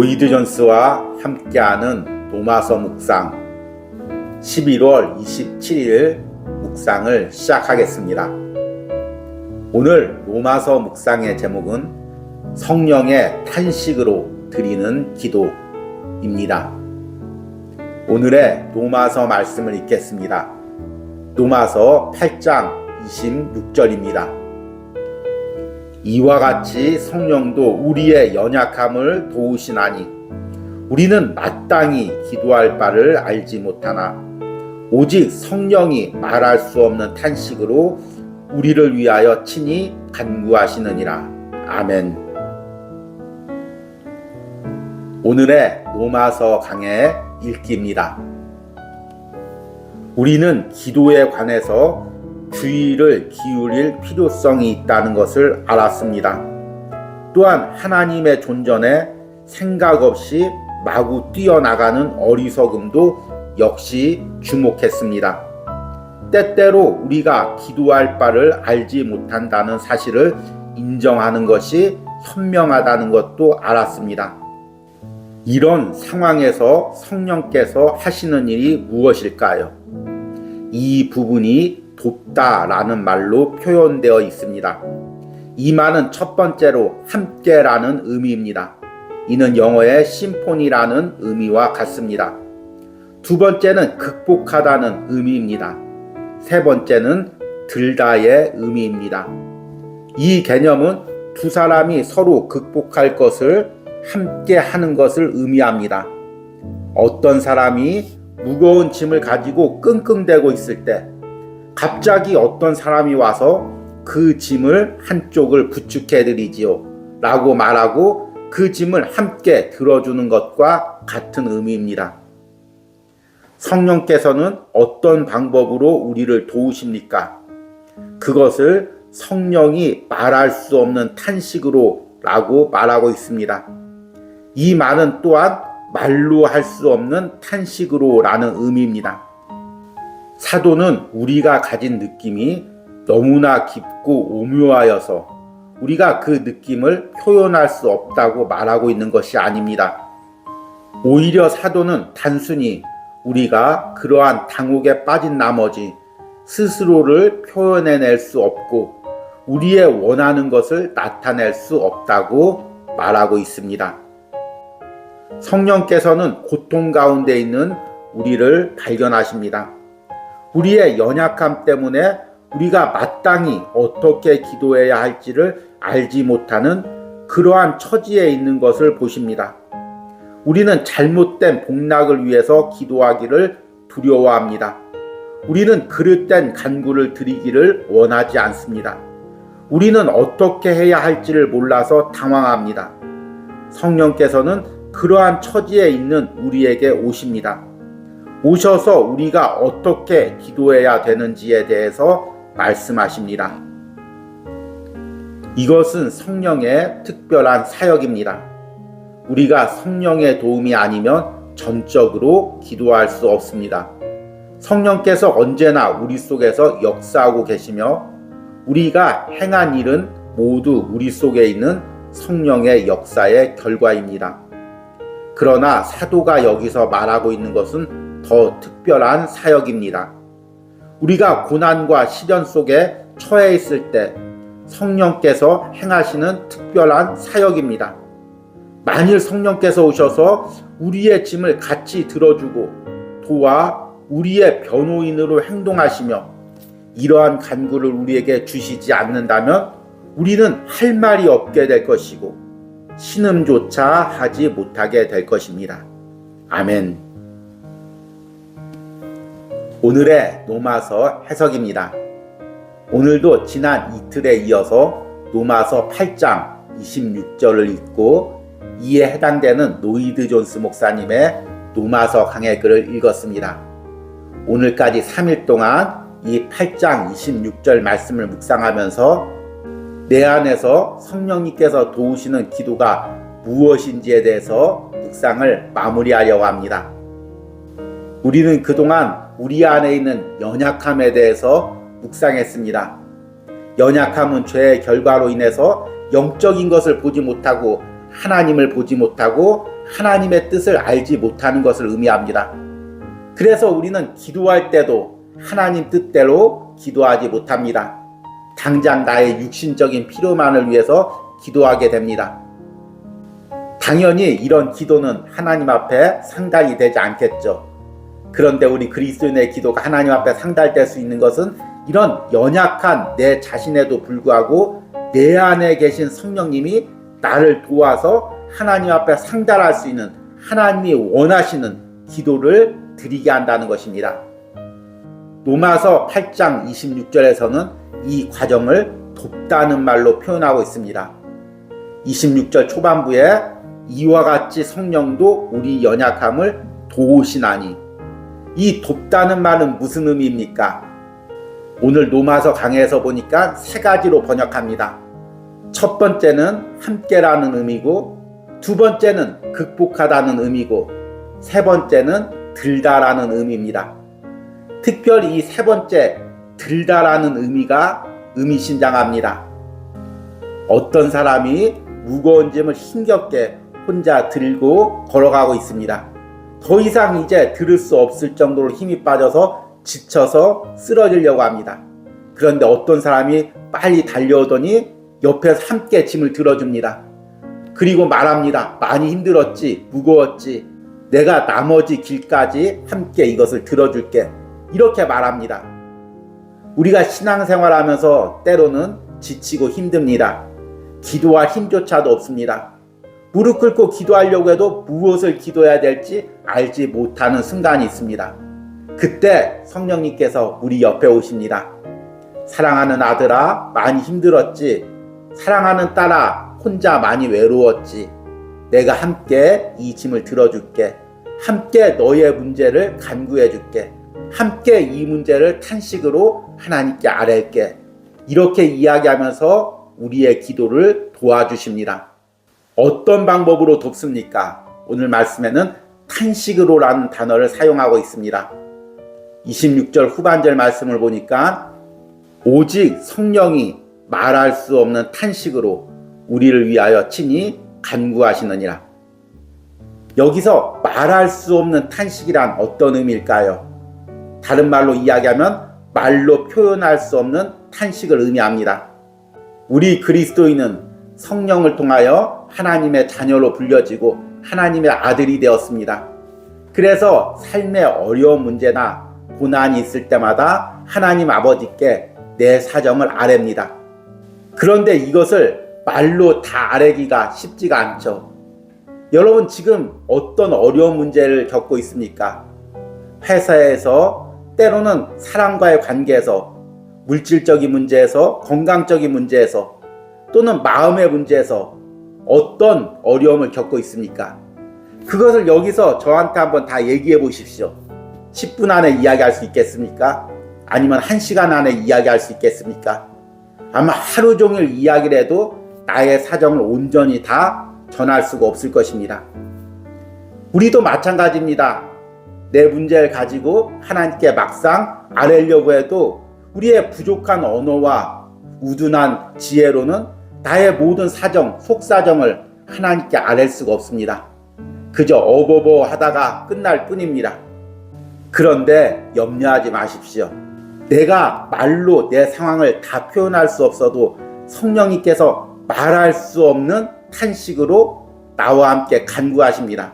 로이드 존스와 함께하는 로마서 묵상 11월 27일 묵상을 시작하겠습니다. 오늘 로마서 묵상의 제목은 성령의 탄식으로 드리는 기도입니다. 오늘의 로마서 말씀을 읽겠습니다. 로마서 8장 26절입니다. 이와 같이 성령도 우리의 연약함을 도우시나니 우리는 마땅히 기도할 바를 알지 못하나 오직 성령이 말할 수 없는 탄식으로 우리를 위하여 친히 간구하시느니라. 아멘. 오늘의 로마서 강의 읽기입니다. 우리는 기도에 관해서 주의를 기울일 필요성이 있다는 것을 알았습니다. 또한 하나님의 존전에 생각 없이 마구 뛰어나가는 어리석음도 역시 주목했습니다. 때때로 우리가 기도할 바를 알지 못한다는 사실을 인정하는 것이 현명하다는 것도 알았습니다. 이런 상황에서 성령께서 하시는 일이 무엇일까요? 이 부분이 돕다라는 말로 표현되어 있습니다. 이 말은 첫 번째로 함께라는 의미입니다. 이는 영어의 심포니라는 의미와 같습니다. 두 번째는 극복하다는 의미입니다. 세 번째는 들다의 의미입니다. 이 개념은 두 사람이 서로 극복할 것을 함께 하는 것을 의미합니다. 어떤 사람이 무거운 짐을 가지고 끙끙대고 있을 때 갑자기 어떤 사람이 와서 그 짐을 한쪽을 부축해 드리지요 라고 말하고 그 짐을 함께 들어주는 것과 같은 의미입니다. 성령께서는 어떤 방법으로 우리를 도우십니까? 그것을 성령이 말할 수 없는 탄식으로 라고 말하고 있습니다. 이 말은 또한 말로 할 수 없는 탄식으로 라는 의미입니다. 사도는 우리가 가진 느낌이 너무나 깊고 오묘하여서 우리가 그 느낌을 표현할 수 없다고 말하고 있는 것이 아닙니다. 오히려 사도는 단순히 우리가 그러한 당혹에 빠진 나머지 스스로를 표현해낼 수 없고 우리의 원하는 것을 나타낼 수 없다고 말하고 있습니다. 성령께서는 고통 가운데 있는 우리를 발견하십니다. 우리의 연약함 때문에 우리가 마땅히 어떻게 기도해야 할지를 알지 못하는 그러한 처지에 있는 것을 보십니다. 우리는 잘못된 복락을 위해서 기도하기를 두려워합니다. 우리는 그릇된 간구를 드리기를 원하지 않습니다. 우리는 어떻게 해야 할지를 몰라서 당황합니다. 성령께서는 그러한 처지에 있는 우리에게 오십니다. 오셔서 우리가 어떻게 기도해야 되는지에 대해서 말씀하십니다. 이것은 성령의 특별한 사역입니다. 우리가 성령의 도움이 아니면 전적으로 기도할 수 없습니다. 성령께서 언제나 우리 속에서 역사하고 계시며 우리가 행한 일은 모두 우리 속에 있는 성령의 역사의 결과입니다. 그러나 사도가 여기서 말하고 있는 것은 더 특별한 사역입니다. 우리가 고난과 시련 속에 처해 있을 때 성령께서 행하시는 특별한 사역입니다. 만일 성령께서 오셔서 우리의 짐을 같이 들어주고 도와 우리의 변호인으로 행동하시며 이러한 간구를 우리에게 주시지 않는다면 우리는 할 말이 없게 될 것이고 신음조차 하지 못하게 될 것입니다. 아멘. 오늘의 로마서 해석입니다. 오늘도 지난 이틀에 이어서 로마서 8장 26절을 읽고 이에 해당되는 로이드 존스 목사님의 로마서 강의 글을 읽었습니다. 오늘까지 3일 동안 이 8장 26절 말씀을 묵상하면서 내 안에서 성령님께서 도우시는 기도가 무엇인지에 대해서 묵상을 마무리하려고 합니다. 우리는 그동안 우리 안에 있는 연약함에 대해서 묵상했습니다. 연약함은 죄의 결과로 인해서 영적인 것을 보지 못하고 하나님을 보지 못하고 하나님의 뜻을 알지 못하는 것을 의미합니다. 그래서 우리는 기도할 때도 하나님 뜻대로 기도하지 못합니다. 당장 나의 육신적인 필요만을 위해서 기도하게 됩니다. 당연히 이런 기도는 하나님 앞에 상달이 되지 않겠죠. 그런데 우리 그리스도인의 기도가 하나님 앞에 상달될 수 있는 것은 이런 연약한 내 자신에도 불구하고 내 안에 계신 성령님이 나를 도와서 하나님 앞에 상달할 수 있는 하나님이 원하시는 기도를 드리게 한다는 것입니다. 로마서 8장 26절에서는 이 과정을 돕다는 말로 표현하고 있습니다. 26절 초반부에 이와 같이 성령도 우리 연약함을 도우시나니, 이 돕다는 말은 무슨 의미입니까? 오늘 로마서 강해에서 보니까 세 가지로 번역합니다. 첫 번째는 함께라는 의미고, 두 번째는 극복하다는 의미고, 세 번째는 들다라는 의미입니다. 특별히 이 세 번째 들다라는 의미가 의미심장합니다. 어떤 사람이 무거운 짐을 힘겹게 혼자 들고 걸어가고 있습니다. 더 이상 이제 들을 수 없을 정도로 힘이 빠져서 지쳐서 쓰러지려고 합니다. 그런데 어떤 사람이 빨리 달려오더니 옆에서 함께 짐을 들어줍니다. 그리고 말합니다. 많이 힘들었지, 무거웠지, 내가 나머지 길까지 함께 이것을 들어줄게, 이렇게 말합니다. 우리가 신앙생활하면서 때로는 지치고 힘듭니다. 기도할 힘조차도 없습니다. 무릎 꿇고 기도하려고 해도 무엇을 기도해야 될지 알지 못하는 순간이 있습니다. 그때 성령님께서 우리 옆에 오십니다. 사랑하는 아들아, 많이 힘들었지? 사랑하는 딸아, 혼자 많이 외로웠지? 내가 함께 이 짐을 들어줄게. 함께 너의 문제를 간구해줄게. 함께 이 문제를 탄식으로 하나님께 아뢰게. 이렇게 이야기하면서 우리의 기도를 도와주십니다. 어떤 방법으로 돕습니까? 오늘 말씀에는 탄식으로라는 단어를 사용하고 있습니다. 26절 후반절 말씀을 보니까 오직 성령이 말할 수 없는 탄식으로 우리를 위하여 친히 간구하시느니라. 여기서 말할 수 없는 탄식이란 어떤 의미일까요? 다른 말로 이야기하면 말로 표현할 수 없는 탄식을 의미합니다. 우리 그리스도인은 성령을 통하여 하나님의 자녀로 불려지고 하나님의 아들이 되었습니다. 그래서 삶의 어려운 문제나 고난이 있을 때마다 하나님 아버지께 내 사정을 아뢰입니다. 그런데 이것을 말로 다 아뢰기가 쉽지가 않죠. 여러분, 지금 어떤 어려운 문제를 겪고 있습니까? 회사에서, 때로는 사람과의 관계에서, 물질적인 문제에서, 건강적인 문제에서, 또는 마음의 문제에서 어떤 어려움을 겪고 있습니까? 그것을 여기서 저한테 한번 다 얘기해 보십시오. 10분 안에 이야기할 수 있겠습니까? 아니면 1시간 안에 이야기할 수 있겠습니까? 아마 하루 종일 이야기를 해도 나의 사정을 온전히 다 전할 수가 없을 것입니다. 우리도 마찬가지입니다. 내 문제를 가지고 하나님께 막상 아뢰려고 해도 우리의 부족한 언어와 우둔한 지혜로는 나의 모든 사정, 속사정을 하나님께 아뢰 수가 없습니다. 그저 어버버 하다가 끝날 뿐입니다. 그런데 염려하지 마십시오. 내가 말로 내 상황을 다 표현할 수 없어도 성령님께서 말할 수 없는 탄식으로 나와 함께 간구하십니다.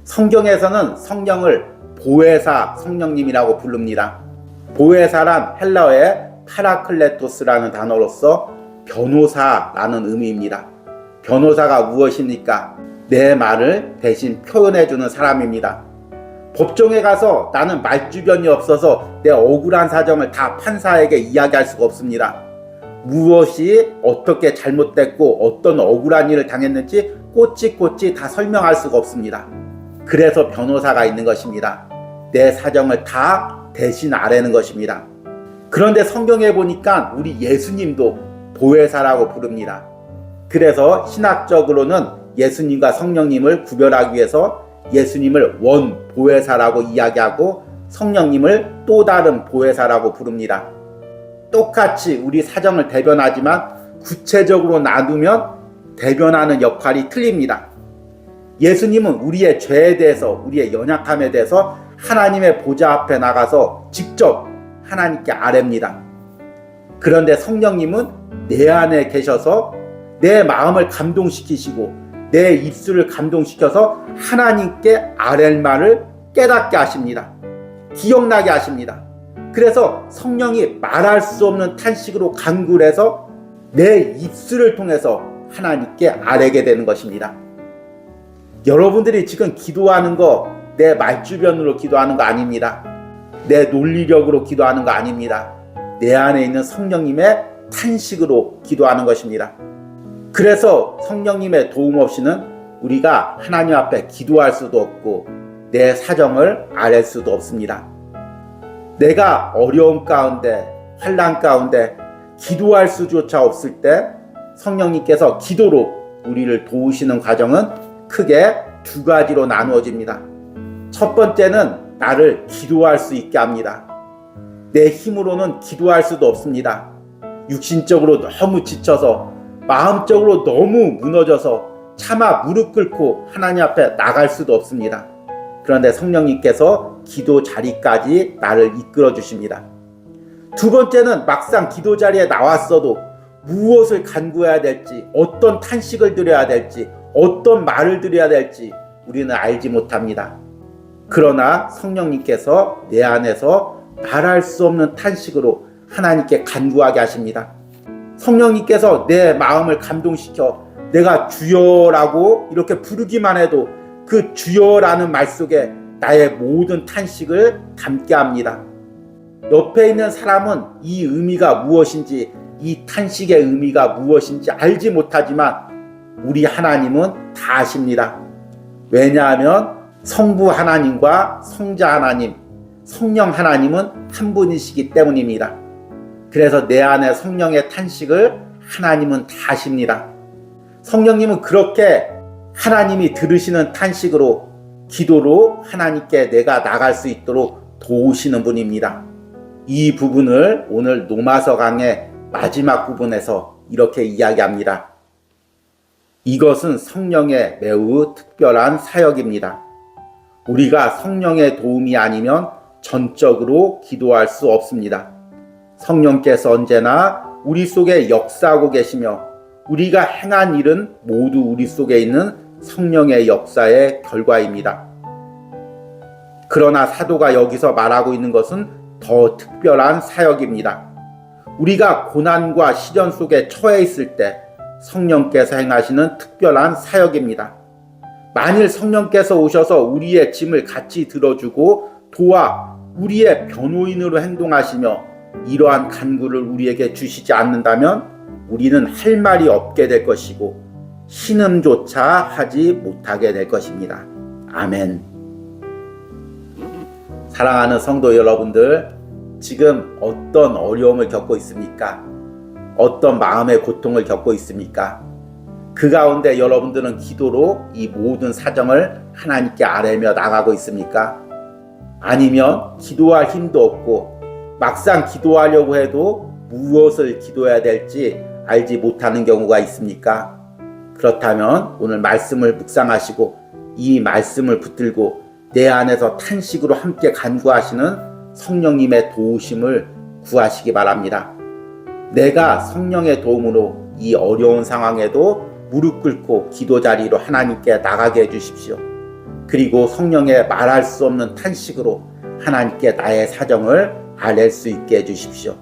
성경에서는 성령을 보혜사 성령님이라고 부릅니다. 보혜사란 헬라어의 파라클레토스라는 단어로서 변호사라는 의미입니다. 변호사가 무엇입니까? 내 말을 대신 표현해주는 사람입니다. 법정에 가서 나는 말주변이 없어서 내 억울한 사정을 다 판사에게 이야기할 수가 없습니다. 무엇이 어떻게 잘못됐고 어떤 억울한 일을 당했는지 꼬치꼬치 다 설명할 수가 없습니다. 그래서 변호사가 있는 것입니다. 내 사정을 다 대신 아뢰는 것입니다. 그런데 성경에 보니까 우리 예수님도 보혜사라고 부릅니다. 그래서 신학적으로는 예수님과 성령님을 구별하기 위해서 예수님을 원 보혜사라고 이야기하고 성령님을 또 다른 보혜사라고 부릅니다. 똑같이 우리 사정을 대변하지만 구체적으로 나누면 대변하는 역할이 틀립니다. 예수님은 우리의 죄에 대해서, 우리의 연약함에 대해서 하나님의 보좌 앞에 나가서 직접 하나님께 아뢰입니다. 그런데 성령님은 내 안에 계셔서 내 마음을 감동시키시고 내 입술을 감동시켜서 하나님께 아랠 말을 깨닫게 하십니다. 기억나게 하십니다. 그래서 성령이 말할 수 없는 탄식으로 간구해서 내 입술을 통해서 하나님께 아뢰게 되는 것입니다. 여러분들이 지금 기도하는 거 내 말주변으로 기도하는 거 아닙니다. 내 논리력으로 기도하는 거 아닙니다. 내 안에 있는 성령님의 탄식으로 기도하는 것입니다. 그래서 성령님의 도움 없이는 우리가 하나님 앞에 기도할 수도 없고 내 사정을 아랠 수도 없습니다. 내가 어려움 가운데, 환난 가운데 기도할 수조차 없을 때 성령님께서 기도로 우리를 도우시는 과정은 크게 두 가지로 나누어집니다. 첫 번째는 나를 기도할 수 있게 합니다. 내 힘으로는 기도할 수도 없습니다. 육신적으로 너무 지쳐서, 마음적으로 너무 무너져서 차마 무릎 꿇고 하나님 앞에 나갈 수도 없습니다. 그런데 성령님께서 기도 자리까지 나를 이끌어 주십니다. 두 번째는 막상 기도 자리에 나왔어도 무엇을 간구해야 될지, 어떤 탄식을 드려야 될지, 어떤 말을 드려야 될지 우리는 알지 못합니다. 그러나 성령님께서 내 안에서 말할 수 없는 탄식으로 하나님께 간구하게 하십니다. 성령님께서 내 마음을 감동시켜 내가 주여라고 이렇게 부르기만 해도 그 주여라는 말 속에 나의 모든 탄식을 담게 합니다. 옆에 있는 사람은 이 의미가 무엇인지, 이 탄식의 의미가 무엇인지 알지 못하지만 우리 하나님은 다 아십니다. 왜냐하면 성부 하나님과 성자 하나님, 성령 하나님은 한 분이시기 때문입니다. 그래서 내 안에 성령의 탄식을 하나님은 다 아십니다. 성령님은 그렇게 하나님이 들으시는 탄식으로, 기도로 하나님께 내가 나갈 수 있도록 도우시는 분입니다. 이 부분을 오늘 로마서 강의 마지막 부분에서 이렇게 이야기합니다. 이것은 성령의 매우 특별한 사역입니다. 우리가 성령의 도움이 아니면 전적으로 기도할 수 없습니다. 성령께서 언제나 우리 속에 역사하고 계시며 우리가 행한 일은 모두 우리 속에 있는 성령의 역사의 결과입니다. 그러나 사도가 여기서 말하고 있는 것은 더 특별한 사역입니다. 우리가 고난과 시련 속에 처해 있을 때 성령께서 행하시는 특별한 사역입니다. 만일 성령께서 오셔서 우리의 짐을 같이 들어주고 도와 우리의 변호인으로 행동하시며 이러한 간구를 우리에게 주시지 않는다면 우리는 할 말이 없게 될 것이고 신음조차 하지 못하게 될 것입니다. 아멘. 사랑하는 성도 여러분들, 지금 어떤 어려움을 겪고 있습니까? 어떤 마음의 고통을 겪고 있습니까? 그 가운데 여러분들은 기도로 이 모든 사정을 하나님께 아뢰며 나가고 있습니까? 아니면 기도할 힘도 없고 막상 기도하려고 해도 무엇을 기도해야 될지 알지 못하는 경우가 있습니까? 그렇다면 오늘 말씀을 묵상하시고 이 말씀을 붙들고 내 안에서 탄식으로 함께 간구하시는 성령님의 도우심을 구하시기 바랍니다. 내가 성령의 도움으로 이 어려운 상황에도 무릎 꿇고 기도 자리로 하나님께 나가게 해주십시오. 그리고 성령의 말할 수 없는 탄식으로 하나님께 나의 사정을 아랠 수 있게 해주십시오.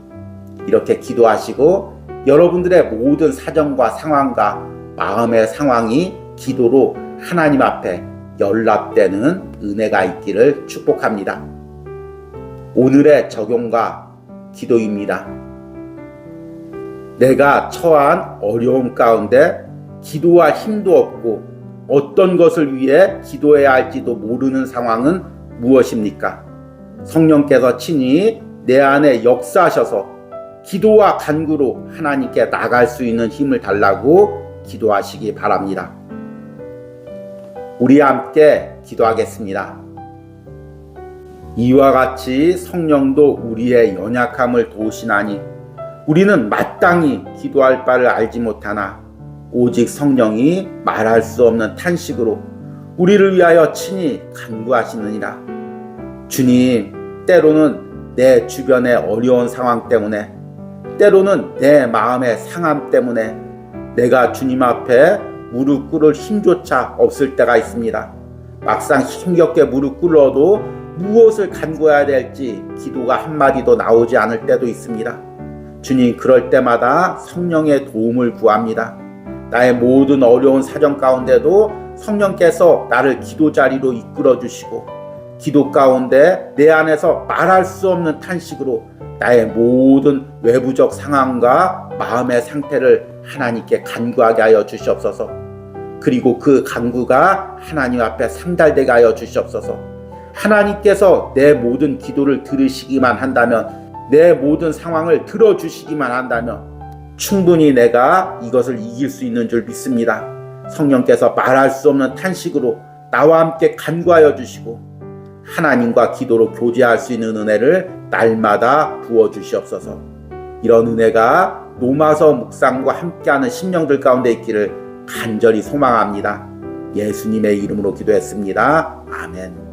이렇게 기도하시고 여러분들의 모든 사정과 상황과 마음의 상황이 기도로 하나님 앞에 연락되는 은혜가 있기를 축복합니다. 오늘의 적용과 기도입니다. 내가 처한 어려움 가운데 기도할 힘도 없고 어떤 것을 위해 기도해야 할지도 모르는 상황은 무엇입니까? 성령께서 친히 내 안에 역사하셔서 기도와 간구로 하나님께 나갈 수 있는 힘을 달라고 기도하시기 바랍니다. 우리 함께 기도하겠습니다. 이와 같이 성령도 우리의 연약함을 도우시나니 우리는 마땅히 기도할 바를 알지 못하나 오직 성령이 말할 수 없는 탄식으로 우리를 위하여 친히 간구하시느니라. 주님, 때로는 내 주변의 어려운 상황 때문에, 때로는 내 마음의 상함 때문에 내가 주님 앞에 무릎 꿇을 힘조차 없을 때가 있습니다. 막상 힘겹게 무릎 꿇어도 무엇을 간구해야 될지 기도가 한마디도 나오지 않을 때도 있습니다. 주님, 그럴 때마다 성령의 도움을 구합니다. 나의 모든 어려운 사정 가운데도 성령께서 나를 기도 자리로 이끌어 주시고, 기도 가운데 내 안에서 말할 수 없는 탄식으로 나의 모든 외부적 상황과 마음의 상태를 하나님께 간구하게 하여 주시옵소서. 그리고 그 간구가 하나님 앞에 상달되게 하여 주시옵소서. 하나님께서 내 모든 기도를 들으시기만 한다면, 내 모든 상황을 들어주시기만 한다면 충분히 내가 이것을 이길 수 있는 줄 믿습니다. 성령께서 말할 수 없는 탄식으로 나와 함께 간구하여 주시고 하나님과 기도로 교제할 수 있는 은혜를 날마다 부어주시옵소서. 이런 은혜가 로마서 묵상과 함께하는 심령들 가운데 있기를 간절히 소망합니다. 예수님의 이름으로 기도했습니다. 아멘.